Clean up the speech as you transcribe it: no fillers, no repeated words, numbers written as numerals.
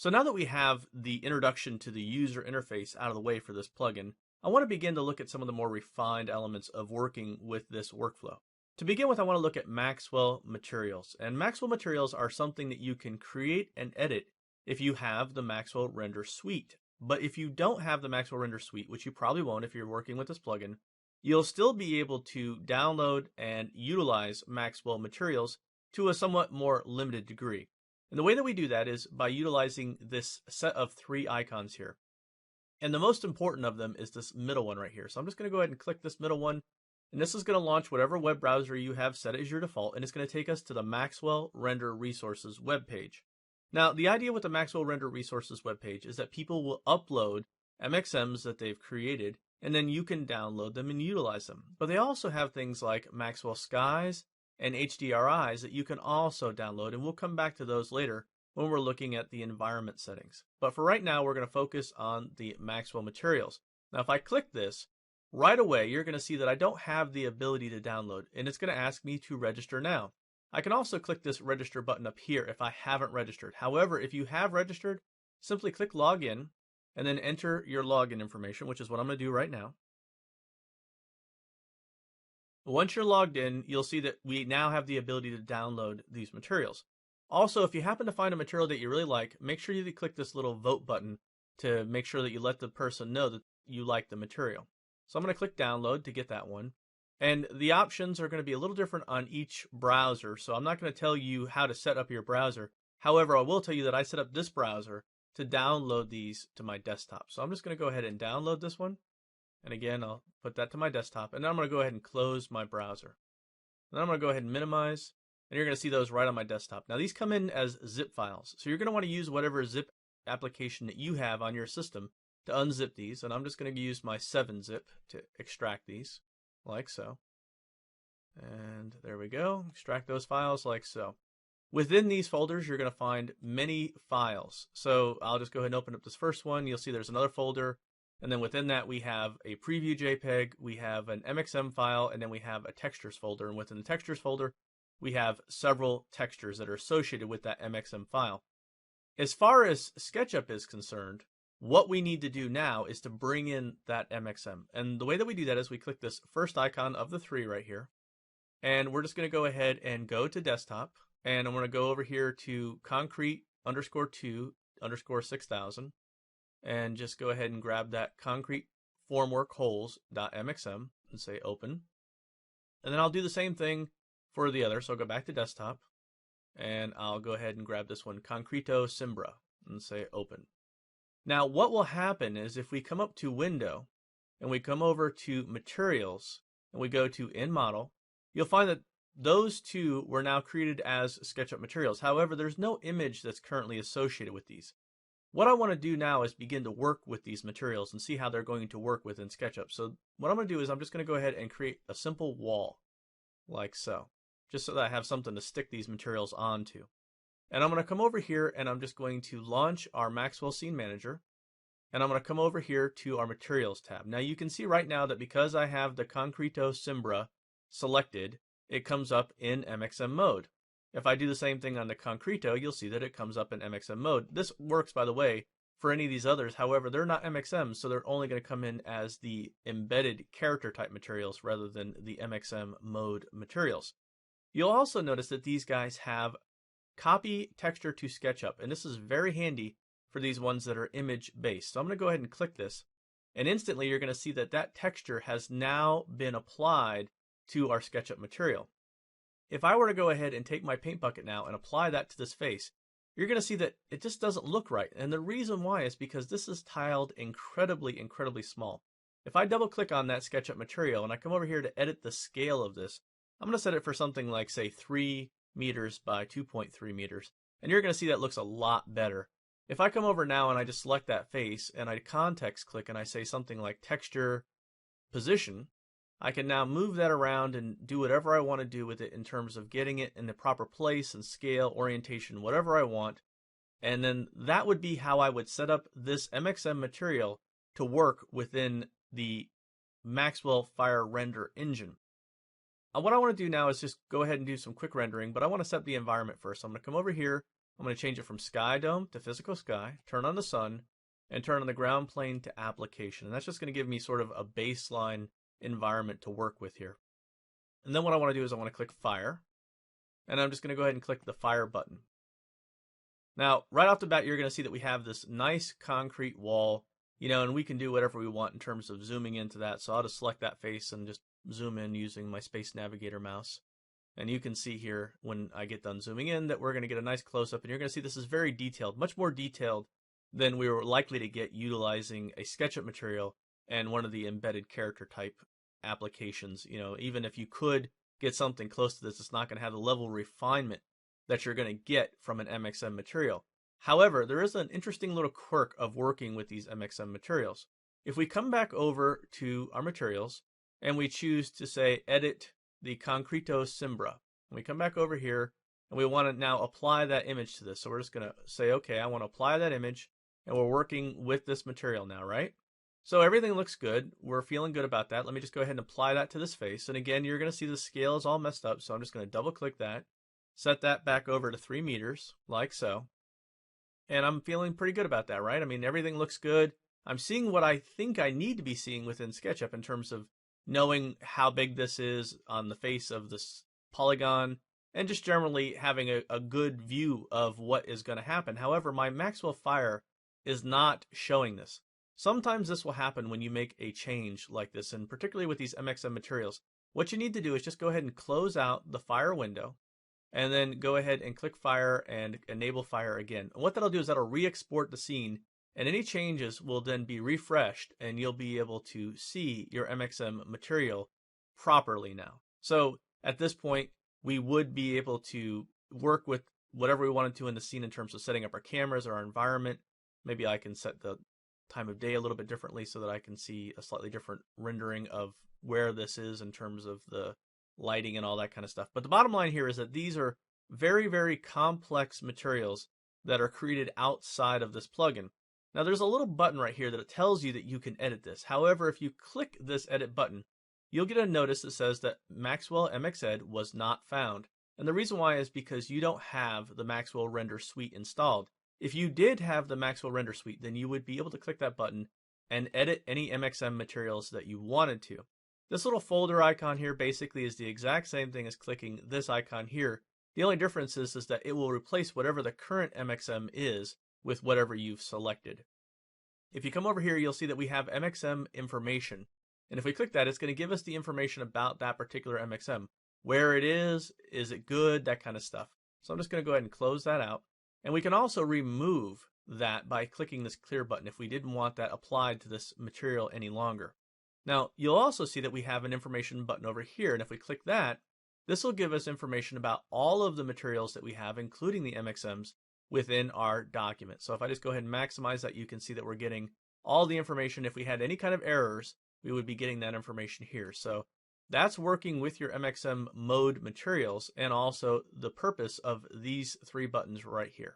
So now that we have the introduction to the user interface out of the way for this plugin, I want to begin to look at some of the more refined elements of working with this workflow. To begin with, I want to look at Maxwell Materials. And Maxwell Materials are something that you can create and edit if you have the Maxwell Render Suite. But if you don't have the Maxwell Render Suite, which you probably won't if you're working with this plugin, you'll still be able to download and utilize Maxwell Materials to a somewhat more limited degree. And the way that we do that is by utilizing this set of 3 icons here. And the most important of them is this middle one right here. So I'm just going to go ahead and click this middle one. And this is going to launch whatever web browser you have set as your default. And it's going to take us to the Maxwell Render Resources web page. Now, the idea with the Maxwell Render Resources web page is that people will upload MXMs that they've created, and then you can download them and utilize them. But they also have things like Maxwell Skies and HDRIs that you can also download, and we'll come back to those later when we're looking at the environment settings. But for right now, we're going to focus on the Maxwell Materials. Now, if I click this, right away, you're going to see that I don't have the ability to download, and it's going to ask me to register now. I can also click this register button up here if I haven't registered. However, if you have registered, simply click login and then enter your login information, which is what I'm going to do right now. Once you're logged in, you'll see that we now have the ability to download these materials. Also, if you happen to find a material that you really like, make sure you click this little vote button to make sure that you let the person know that you like the material. So I'm going to click download to get that one. And the options are going to be a little different on each browser, so I'm not going to tell you how to set up your browser. However, I will tell you that I set up this browser to download these to my desktop. So I'm just going to go ahead and download this one. And again, I'll put that to my desktop. And then I'm going to go ahead and close my browser. Then I'm going to go ahead and minimize. And you're going to see those right on my desktop. Now, these come in as zip files. So you're going to want to use whatever zip application that you have on your system to unzip these. And I'm just going to use my 7-zip to extract these, like so. And there we go. Extract those files like so. Within these folders, you're going to find many files. So I'll just go ahead and open up this first one. You'll see there's another folder. And then within that, we have a preview JPEG, we have an MXM file, and then we have a textures folder. And within the textures folder, we have several textures that are associated with that MXM file. As far as SketchUp is concerned, what we need to do now is to bring in that MXM. And the way that we do that is we click this first icon of the 3 right here. And we're just going to go ahead and go to desktop. And I'm going to go over here to concrete_2_6000. And just go ahead and grab that concrete formwork holes.mxm and say open. And then I'll do the same thing for the other. So I'll go back to desktop. And I'll go ahead and grab this one, Concreto Simbra, and say open. Now, what will happen is if we come up to Window, and we come over to Materials, and we go to In Model, you'll find that those 2 were now created as SketchUp materials. However, there's no image that's currently associated with these. What I want to do now is begin to work with these materials and see how they're going to work within SketchUp. So what I'm going to do is I'm just going to go ahead and create a simple wall, like so, just so that I have something to stick these materials onto. And I'm going to come over here and I'm just going to launch our Maxwell Scene Manager. And I'm going to come over here to our Materials tab. Now you can see right now that because I have the Concreto Simbra selected, it comes up in MXM mode. If I do the same thing on the Concreto, you'll see that it comes up in MXM mode. This works, by the way, for any of these others. However, they're not MXMs, so they're only going to come in as the embedded character type materials rather than the MXM mode materials. You'll also notice that these guys have copy texture to SketchUp, and this is very handy for these ones that are image based. So I'm going to go ahead and click this, and instantly you're going to see that that texture has now been applied to our SketchUp material. If I were to go ahead and take my paint bucket now and apply that to this face, you're going to see that it just doesn't look right. And the reason why is because this is tiled incredibly small. If I double click on that SketchUp material and I come over here to edit the scale of this, I'm going to set it for something like, say, 3 meters by 2.3 meters. And you're going to see that looks a lot better. If I come over now and I just select that face and I context click and I say something like texture position, I can now move that around and do whatever I want to do with it in terms of getting it in the proper place and scale, orientation, whatever I want. And then that would be how I would set up this MXM material to work within the Maxwell Fire Render engine. What I want to do now is just go ahead and do some quick rendering, but I want to set the environment first. So I'm going to come over here I'm going to change it from sky dome to physical sky, turn on the sun, and turn on the ground plane to application. And that's just going to give me sort of a baseline environment to work with here. And then what I want to do is I want to click Fire. And I'm just going to go ahead and click the Fire button. Now, right off the bat, you're going to see that we have this nice concrete wall, and we can do whatever we want in terms of zooming into that. So I'll just select that face and just zoom in using my Space Navigator mouse. And you can see here when I get done zooming in that we're going to get a nice close-up, and you're going to see this is very detailed, much more detailed than we were likely to get utilizing a SketchUp material and one of the embedded character type applications. Even if you could get something close to this, it's not going to have the level of refinement that you're going to get from an MXM material. However, there is an interesting little quirk of working with these MXM materials. If we come back over to our materials and we choose to say edit the Concreto Simbra, and we come back over here and we want to now apply that image to this. So we're just going to say, okay, I want to apply that image, and we're working with this material now, right? So everything looks good. We're feeling good about that. Let me just go ahead and apply that to this face. And again, you're going to see the scale is all messed up. So I'm just going to double click that, set that back over to 3 meters, like so. And I'm feeling pretty good about that, right? I mean, everything looks good. I'm seeing what I think I need to be seeing within SketchUp in terms of knowing how big this is on the face of this polygon, and just generally having a good view of what is going to happen. However, my Maxwell Fire is not showing this. Sometimes this will happen when you make a change like this, and particularly with these MXM materials. What you need to do is just go ahead and close out the Fire window, and then go ahead and click Fire and enable Fire again. And what that'll do is that'll re-export the scene, and any changes will then be refreshed, and you'll be able to see your MXM material properly now. So at this point, we would be able to work with whatever we wanted to in the scene in terms of setting up our cameras or our environment. Maybe I can set the time of day a little bit differently so that I can see a slightly different rendering of where this is in terms of the lighting and all that kind of stuff. But the bottom line here is that these are very, very complex materials that are created outside of this plugin. Now there's a little button right here that tells you that you can edit this. However, if you click this edit button, you'll get a notice that says that Maxwell MXEd was not found. And the reason why is because you don't have the Maxwell Render Suite installed. If you did have the Maxwell Render Suite, then you would be able to click that button and edit any MXM materials that you wanted to. This little folder icon here basically is the exact same thing as clicking this icon here. The only difference is that it will replace whatever the current MXM is with whatever you've selected. If you come over here, you'll see that we have MXM information. And if we click that, it's going to give us the information about that particular MXM. Where it is it good, that kind of stuff. So I'm just going to go ahead and close that out. And we can also remove that by clicking this clear button if we didn't want that applied to this material any longer. Now, you'll also see that we have an information button over here. And if we click that, this will give us information about all of the materials that we have, including the MXMs, within our document. So if I just go ahead and maximize that, you can see that we're getting all the information. If we had any kind of errors, we would be getting that information here. So that's working with your MXM mode materials, and also the purpose of these 3 buttons right here.